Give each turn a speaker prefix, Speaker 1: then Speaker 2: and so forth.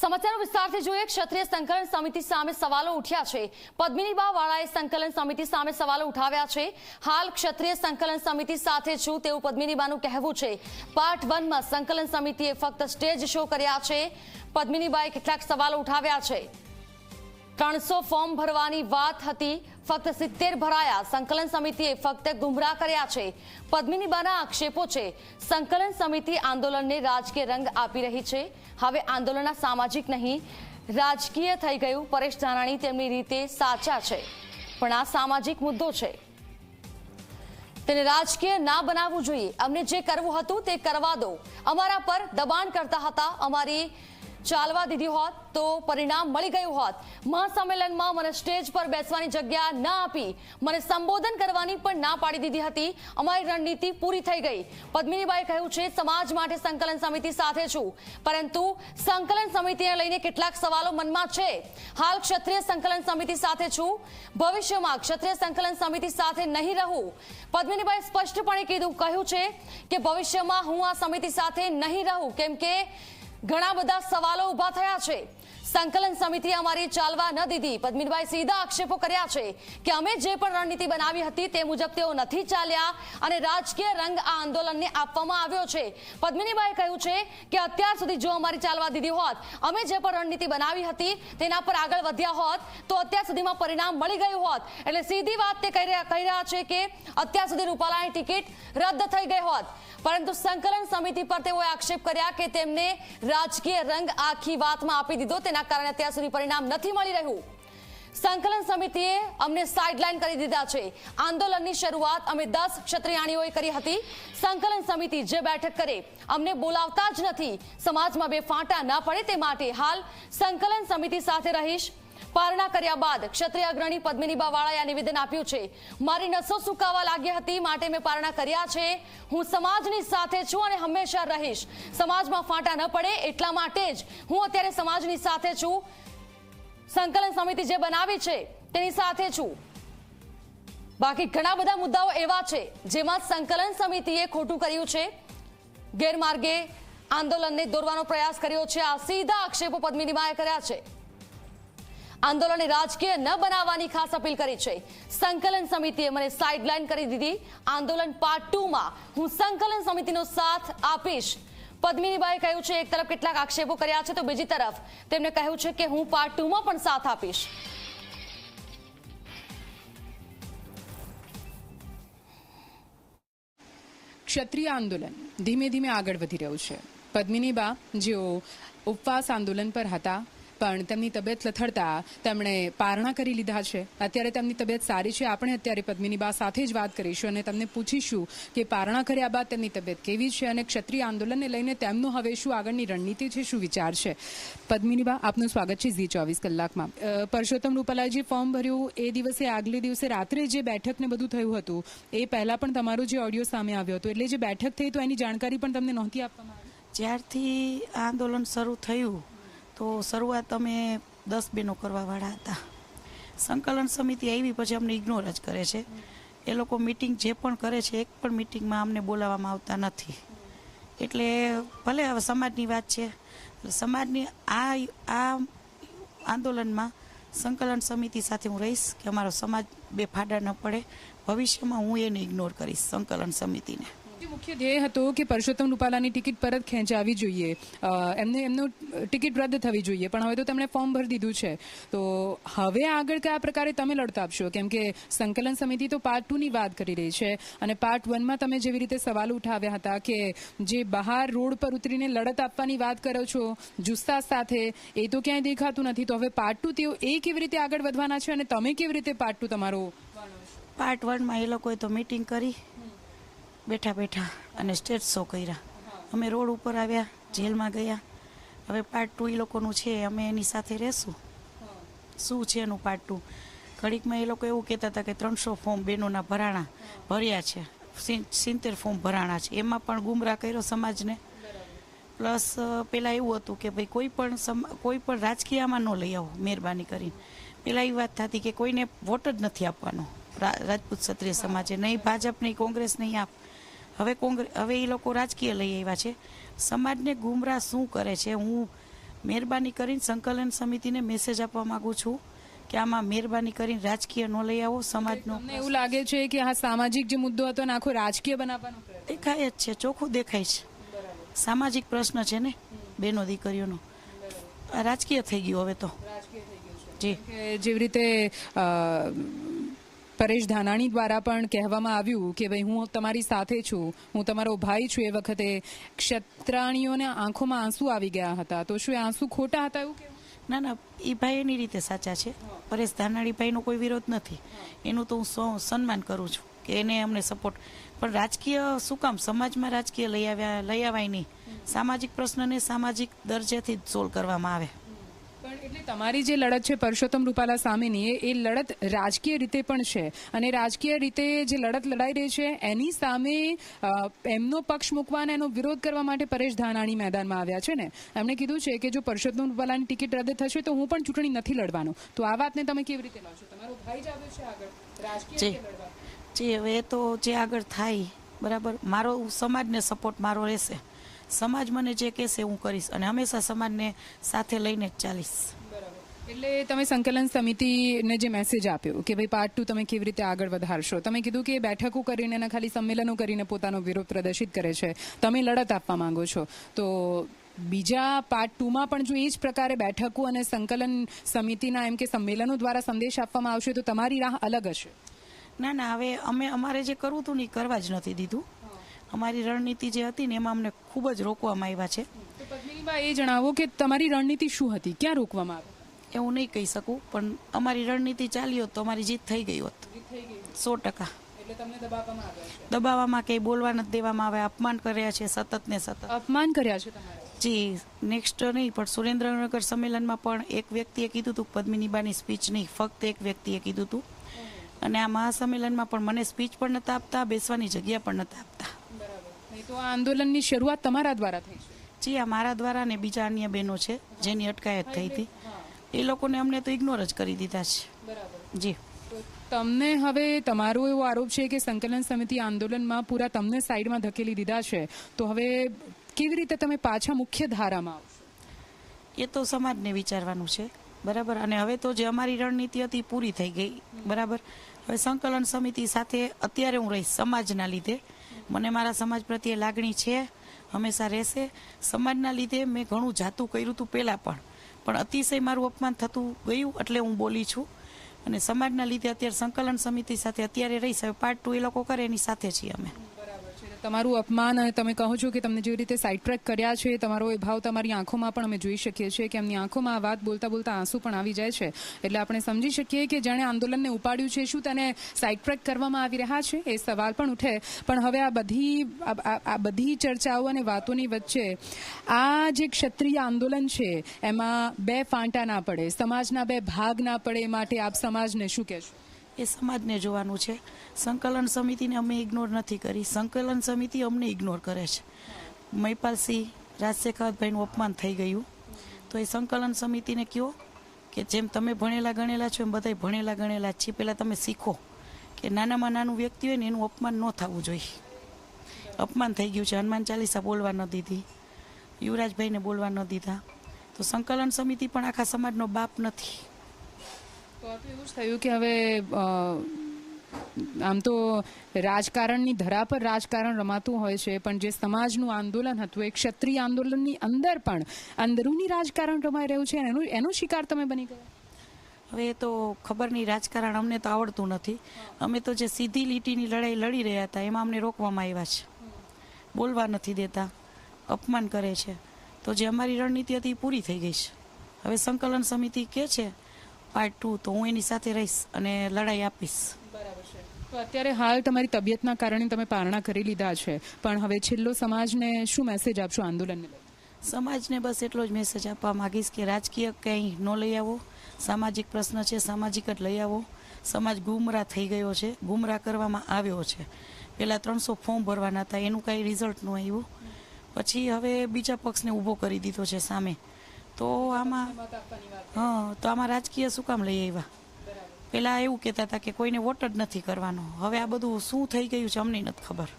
Speaker 1: સમાચારો વિસ્તારથી જોઈએ। ક્ષત્રિય સંકલન સમિતિ સામે સવાલો ઉઠ્યા છે। પદ્મિનીબા વાળાએ સંકલન સમિતિ સામે સવાલો ઉઠાવ્યા છે। હાલ ક્ષત્રિય સંકલન સમિતિ સાથે છું તેવું પદ્મિનીબાનું કહેવું છે। પાર્ટ 1 માં સંકલન સમિતિએ ફક્ત સ્ટેજ શો કર્યા છે। પદ્મિનીબાએ કેટલાક સવાલો ઉઠાવ્યા છે। 300 ફોર્મ ભરવાની વાત હતી, ફક્ત 70 ભરાયા। સંકલન સમિતિએ ફક્ત ગુમરાહ કર્યા છે। પદ્મિનીબાના આક્ષેપો છે સંકલન સમિતિ આંદોલનને રાજકીય રંગ આપી રહી છે। હવે આંદોલનના સામાજિક નહીં રાજકીય થઈ ગયું। પરેશ ધાનાણી તેમની રીતે સાચા છે, પણ આ સામાજિક મુદ્દો છે, તેને રાજકીય ના બનાવવું જોઈએ। અમને જે કરવું હતું તે કરવા દો। અમારા પર દબાણ કરતા હતા, અમારી ચાલવા દીધી હોત તો પરિણામ મળી ગયું હોત। મહાસંમેલનમાં મને સ્ટેજ પર બેસવાની જગ્યા ન આપી, મને સંબોધન કરવાની પણ ના પાડી દીધી હતી। અમારી રણનીતિ પૂરી થઈ ગઈ। પદ્મિનીબાએ કહ્યું છે સમાજ માટે સંકલન સમિતિ સાથે છું, પરંતુ સંકલન સમિતિને લઈને કેટલાક સવાલો મનમાં છે। હાલ ક્ષત્રિય સંકલન સમિતિ સાથે છું, ભવિષ્યમાં ક્ષત્રિય સંકલન સમિતિ સાથે નહીં રહું। પદ્મિનીબાએ સ્પષ્ટપણે કહ્યું છે કે ભવિષ્યમાં હું આ સમિતિ સાથે નહીં રહું, કેમ કે ઘણા બધા સવાલો ઉભા થયા છે। સંકલન સમિતિ અમારી ચાલવા ન દીધી। પદ્મિનીબાએ સીધા આક્ષેપો કર્યા છે કે અમે જે પણ રણનીતિ બનાવી હતી તે મુજબ તેઓ નથી ચાલ્યા અને રાજકીય રંગ આ આંદોલનને આપવામાં આવ્યો છે। પદ્મિનીબાએ કહ્યું છે કે અત્યાર સુધી જો અમારી ચાલવા દીધી હોત, અમે જે પણ રણનીતિ બનાવી હતી તેના પર આગળ વધ્યા હોત તો અત્યાર સુધીમાં પરિણામ મળી ગયું હોત। એટલે સીધી વાત તે કહી રહ્યા છે કે અત્યાર સુધી રૂપાલાની ટિકિટ રદ થઈ ગઈ હોત, પરંતુ સંકલન સમિતિ પર તેઓએ આક્ષેપ કર્યા કે તેમને રાજકીય રંગ આખી વાતમાં આપી દીધો, તેના કારણે અત્યાર સુધી પરિણામ નથી મળી રહ્યું। સંકલન સમિતિએ અમને સાઇડલાઇન કરી દીધા છે। આંદોલનની શરૂઆત અમે 10 ક્ષત્રિયાણીઓએ કરી હતી। સંકલન સમિતિ જે બેઠક કરે અમને બોલાવતા જ નથી। સમાજમાં બે ફાંટા ન પડે તે માટે હાલ સંકલન સમિતિ સાથે રહીશ। પારણા કર્યા બાદ ક્ષત્રિય અગ્રણી પદ્મિનીબા વાળાએ આ નિવેદન આપ્યું છે। મારી નસો સુકાવા લાગી હતી, માટે મેં પારણા કર્યા છે। હું સમાજની સાથે છું અને હંમેશા રહીશ। સમાજમાં ફાંટા ન પડે એટલા માટે જ હું અત્યારે સમાજની સાથે છું। સંકલન સમિતિ જે બનાવી છે તેની સાથે છું। બાકી ઘણા બધા મુદ્દાઓ એવા છે જેમાં સંકલન સમિતિએ ખોટું કર્યું છે, ગેરમાર્ગે આંદોલનને દોરવાનો પ્રયાસ કર્યો છે। આ સીધા આક્ષેપો પદ્મિનીબાએ કર્યા છે। આંદોલનને રાજકીય ન બનાવવાની ખાસ અપીલ કરી છે। સંકલન સમિતિએ મને સાઇડલાઇન કરી દીધી। આંદોલન પાર્ટ 2 માં હું સંકલન સમિતિનો સાથ આપીશ। પદ્મિનીબાએ કહ્યું છે એક તરફ કેટલાક આક્ષેપો કર્યા છે તો બીજી તરફ તેમણે કહ્યું છે કે હું પાર્ટ 2 માં પણ સાથ આપીશ।
Speaker 2: ક્ષત્રિય આંદોલન ધીમે ધીમે આગળ વધી રહ્યું છે। પદ્મિનીબા જેઓ ઉપવાસ આંદોલન પર હતા પણ તેમની તબિયત લથડતા તેમણે પારણા કરી લીધા છે। અત્યારે તેમની તબિયત સારી છે। આપણે અત્યારે પદ્મિનીબા સાથે જ વાત કરીશું અને તેમને પૂછીશું કે પારણા કર્યા બાદ તેમની તબિયત કેવી છે અને ક્ષત્રિય આંદોલનને લઈને તેમનું હવે શું આગળની રણનીતિ છે, શું વિચાર છે। પદ્મિનીબા, આપનું સ્વાગત છે ઝી 24 કલાકમાં। પરસોત્તમ રૂપાલાજી ફોર્મ ભર્યું એ દિવસે આગલે દિવસે રાત્રે જે બેઠક ને બધું થયું હતું એ પહેલા પણ તમારો જે ઓડિયો સામે આવ્યો હતો, એટલે જે બેઠક થઈ તો એની જાણકારી પણ તમને નહોતી આપવામાં આવી?
Speaker 3: જ્યારથી આંદોલન શરૂ થયું તો શરૂઆત અમે 10 બહેનો કરવાવાળા હતા। સંકલન સમિતિ આવી પછી અમને ઇગ્નોર જ કરે છે। એ લોકો મિટિંગ જે પણ કરે છે એક પણ મિટિંગમાં અમને બોલાવવામાં આવતા નથી। એટલે ભલે હવે સમાજની વાત છે, સમાજની આ આંદોલનમાં સંકલન સમિતિ સાથે હું રહીશ કે અમારો સમાજ બે ફાડા ન પડે। ભવિષ્યમાં હું એને ઇગ્નોર કરીશ સંકલન સમિતિને।
Speaker 2: મુખ્ય ધ્યેય હતો કે પરસોત્તમ રૂપાલાની ટિકિટ પરત ખેંચાવી જોઈએ, એમનું ટિકિટ રદ થવી જોઈએ, પણ હવે તો તેમણે ફોર્મ ભરી દીધું છે। તો હવે આગળ કયા પ્રકારે તમે લડત આપશો? કેમ કે સંકલન સમિતિ તો પાર્ટ 2 ની વાત કરી રહી છે અને પાર્ટ 1 માં તમે જેવી રીતે સવાલ ઉઠાવ્યા હતા કે જે બહાર રોડ પર ઉતરીને લડત આપવાની વાત કરો છો જુસ્સાસ સાથે, એ તો ક્યાંય દેખાતું નથી। તો હવે પાર્ટ 2 તેઓ એ કેવી રીતે આગળ વધવાના છે અને તમે કેવી રીતે પાર્ટ 2 તમારો?
Speaker 3: પાર્ટ 1 માં એ લોકોએ તો મિટિંગ કરી બેઠા બેઠા અને સ્ટેજ શો કર્યા। અમે રોડ ઉપર આવ્યા, જેલમાં ગયા। હવે પાર્ટ 2 એ લોકોનું છે, અમે એની સાથે રહેશું। શું છે એનું પાર્ટ 2? ઘડીકમાં એ લોકો એવું કહેતા હતા કે 300 ફોર્મ બહેનોના ભર્યા છે, 70 ફોર્મ ભરાણા છે। એમાં પણ ગુમરાહ કર્યો સમાજને। પ્લસ પહેલાં એવું હતું કે ભાઈ કોઈ પણ રાજકીયમાં ન લઈ આવો મહેરબાની કરીને। પહેલાં એ વાત થતી કે કોઈને વોટ જ નથી આપવાનો રાજપૂત ક્ષત્રિય સમાજે, નહીં ભાજપ નહીં કોંગ્રેસ નહીં આપ। હવે એ લોકો રાજકીય લઈ આવ્યા છે। સમાજને ગુમરાહ શું કરે છે, હું મહેરબાની કરીને સંકલન સમિતિને મેસેજ આપવા માંગુ છું કે આમાં મહેરબાની કરીને રાજકીય ન લઈ આવો. સમાજનો
Speaker 2: તમને એવું લાગે છે કે આ સામાજિક જે મુદ્દો હતો ને આખો રાજકીય બનાવવાનો પ્રયત્ન?
Speaker 3: દેખાય જ છે, ચોખ્ખું દેખાય છે. સામાજિક પ્રશ્ન છે ને બેનો દીકરીઓનો, આ રાજકીય થઈ ગયું હવે તો. જી,
Speaker 2: કે જેવી રીતે પરેશ ધાનાણી દ્વારા પણ કહેવામાં આવ્યું કે ભાઈ હું તમારી સાથે છું, હું તમારો ભાઈ છું, એ વખતે ક્ષત્રાણીઓને આંખોમાં આંસુ આવી ગયા હતા, તો શું એ આંસુ ખોટા હતા એવું કેવું?
Speaker 3: ના ના, એ ભાઈ એની રીતે સાચા છે. પરેશ ધાનાણી ભાઈનો કોઈ વિરોધ નથી, એનું તો હું સન્માન કરું છું કે એને અમને સપોર્ટ. પણ રાજકીય શું કામ? સમાજમાં રાજકીય લઈ આવાય નહીં. સામાજિક પ્રશ્નને સામાજિક દરજ્જાથી જ સોલ્વ કરવામાં આવે.
Speaker 2: પણ એટલે તમારી જે લડત છે પરસોત્તમ રૂપાલા સામેની, એ લડત રાજકીય રીતે પણ છે, અને રાજકીય રીતે જે લડત લડાઈ રહી છે એની સામે એમનો પક્ષ મૂકવા અને એનો વિરોધ કરવા માટે પરેશ ધાનાણી મેદાનમાં આવ્યા છે ને. એમણે કીધું છે કે જો પરસોત્તમ રૂપાલાની ટિકિટ રદ થશે તો હું પણ ચૂંટણી નથી લડવાનો. તો આ વાતને તમે કેવી રીતે લો છો? તમારો ભાઈ જ આવ્યો છે આગળ રાજકીય રીતે લડવા.
Speaker 3: જી, હવે એ તો જે આગળ થાય બરાબર. મારો સમાજને સપોર્ટ મારો રહેશે. સમાજ મને જે કહેશે હું કરીશ, અને હંમેશા સમાજને સાથે લઈને જ ચાલીશ.
Speaker 2: એટલે તમે સંકલન સમિતિને જે મેસેજ આપ્યો કે ભાઈ પાર્ટ 2 તમે કેવી રીતે આગળ વધારશો, તમે કીધું કે બેઠકો કરીને અને ખાલી સંમેલનો કરીને પોતાનો વિરોધ પ્રદર્શિત કરે છે, તમે લડત આપવા માંગો છો, તો બીજા પાર્ટ 2માં પણ જો એ જ પ્રકારે બેઠકો અને સંકલન સમિતિના એમ કે સંમેલનો દ્વારા સંદેશ આપવામાં આવશે તો તમારી રાહ અલગ હશે?
Speaker 3: ના ના, હવે અમારે જે કરવું હતું ને એ કરવા જ નથી દીધું. અમારી રણનીતિ જે હતી ને એમાં અમને ખૂબ જ રોકવામાં આવ્યા છે.
Speaker 2: તો પદ્મિનીબા એ જણાવો કે તમારી રણનીતિ શું હતી, ક્યાં રોકવામાં આવી?
Speaker 3: એવું નહીં કહી શકું, પણ અમારી રણનીતિ ચાલી હોત તો અમારી જીત થઈ ગઈ હોત 100%.
Speaker 2: એટલે તમને દબાવવામાં આવ્યા છે?
Speaker 3: દબાવવામાં કંઈ બોલવા નથી દેવામાં આવે. અપમાન કર્યા છે સતત ને સતત.
Speaker 2: અપમાન કર્યા છે તમારે?
Speaker 3: જી, નેક્સ્ટ નહીં પણ સુરેન્દ્રનગર સંમેલનમાં પણ એક વ્યક્તિએ કીધું હતું પદ્મિનીબાની સ્પીચ નહીં, ફક્ત એક વ્યક્તિએ કીધું હતું. અને આ મહાસંમેલનમાં પણ મને સ્પીચ પણ નહોતા આપતા, બેસવાની જગ્યા પણ નહોતા આપતા.
Speaker 2: તો આ આંદોલનની શરૂઆત તમારા દ્વારા થઈ છે?
Speaker 3: જી, આ મારા દ્વારા ને બીજા અન્ય બહેનો છે જેની અટકાયત થઈ હતી, એ લોકોને અમને તો ઇગ્નોર જ કરી દીધા છે. જી,
Speaker 2: તમને હવે તમારો એવો આરોપ છે કે સંકલન સમિતિ આંદોલનમાં પૂરા તમને સાઈડમાં ધકેલી દીધા છે, તો હવે કેવી રીતે તમે પાછા મુખ્ય ધારામાં આવશો?
Speaker 3: એ તો સમાજને વિચારવાનું છે બરાબર. અને હવે તો જે અમારી રણનીતિ હતી પૂરી થઈ ગઈ બરાબર. હવે સંકલન સમિતિ સાથે અત્યારે હું રહીશ સમાજના લીધે. મને મારા સમાજ પ્રત્યે લાગણી છે, હંમેશા રહેશે. સમાજના લીધે મેં ઘણું જાતું કર્યું હતું પહેલાં પણ અતિશય મારું અપમાન થતું ગયું એટલે હું બોલી છું. અને સમાજના લીધે અત્યારે સંકલન સમિતિ સાથે અત્યારે રહીશ. હવે પાર્ટ 2 એ લોકો કરે એની સાથે છીએ અમે.
Speaker 2: તમારું અપમાન અને તમે કહો છો કે તમને જેવી રીતે સાઇડ ટ્રેક કર્યા છે, તમારો એ ભાવ તમારી આંખોમાં પણ અમે જોઈ શકીએ છીએ કે એમની આંખોમાં આ વાત બોલતા બોલતા આંસુ પણ આવી જાય છે. એટલે આપણે સમજી શકીએ કે જેણે આંદોલનને ઉપાડ્યું છે શું તેને સાઇડ ટ્રેક કરવામાં આવી રહ્યા છે, એ સવાલ પણ ઉઠે. પણ હવે આ બધી ચર્ચાઓ અને વાતોની વચ્ચે આ જે ક્ષત્રિય આંદોલન છે એમાં બે ફાંટા ના પડે, સમાજના બે ભાગ ના પડે, એ માટે આપ સમાજને શું કહેશો?
Speaker 3: એ સમાજને જોવાનું છે. સંકલન સમિતિને અમે ઇગ્નોર નથી કરી, સંકલન સમિતિ અમને ઇગ્નોર કરે છે. મહિપાલસિંહ રાજશેખાવતભાઈનું અપમાન થઈ ગયું તો એ સંકલન સમિતિને કહો કે જેમ તમે ભણેલા ગણેલા છો એમ બધાય ભણેલા ગણેલા છે. પહેલાં તમે શીખો કે નાનામાં નાનું વ્યક્તિ હોય ને એનું અપમાન ન થવું જોઈએ. અપમાન થઈ ગયું છે. હનુમાન ચાલીસા બોલવા ન દીધી, યુવરાજભાઈને બોલવા ન દીધા. તો સંકલન સમિતિ પણ આખા સમાજનો બાપ નથી.
Speaker 2: તો આ તો એવું જ થયું કે હવે આમ તો રાજકારણની ધરા પર રાજકારણ રમાતું હોય છે, પણ જે સમાજનું આંદોલન હતું એ ક્ષત્રિય આંદોલનની અંદર પણ અંદરૂની રાજકારણ રમાઈ રહ્યું છે, એનો શિકાર તમે બની ગયા.
Speaker 3: હવે એ તો ખબર નહીં, રાજકારણ અમને તો આવડતું નથી. અમે તો જે સીધી લીટીની લડાઈ લડી રહ્યા હતા એમાં અમને રોકવામાં આવ્યા છે, બોલવા નથી દેતા, અપમાન કરે છે. તો જે અમારી રણનીતિ હતી એ પૂરી થઈ ગઈ છે. હવે સંકલન સમિતિ કહે છે પાર્ટ 2 તો હું એની સાથે રહીશ અને લડાઈ આપીશ.
Speaker 2: બરાબર છે. તો અત્યારે હાલ તમારી તબિયતના કારણે તમે પારણા કરી લીધા છે, પણ હવે છેલ્લો સમાજને શું મેસેજ આપશો આંદોલનને?
Speaker 3: સમાજને બસ એટલો જ મેસેજ આપવા માંગીશ કે રાજકીય કંઈ ન લઈ આવો, સામાજિક પ્રશ્ન છે સામાજિક જ લઈ આવો. સમાજ ગુમરાહ થઈ ગયો છે, ગુમરાહ કરવામાં આવ્યો છે. પહેલાં 300 ફોર્મ ભરવાના હતા, એનું કાંઈ રિઝલ્ટ ન આવ્યું. પછી હવે બીજા પક્ષને ઊભો કરી દીધો છે સામે. તો આમાં તો આમાં રાજકીય શું કામ લઈ આવ્યા? પહેલાં એવું કહેતા હતા કે કોઈને વોટ જ નથી કરવાનો. હવે આ બધું શું થઈ ગયું છે અમને નથી ખબર.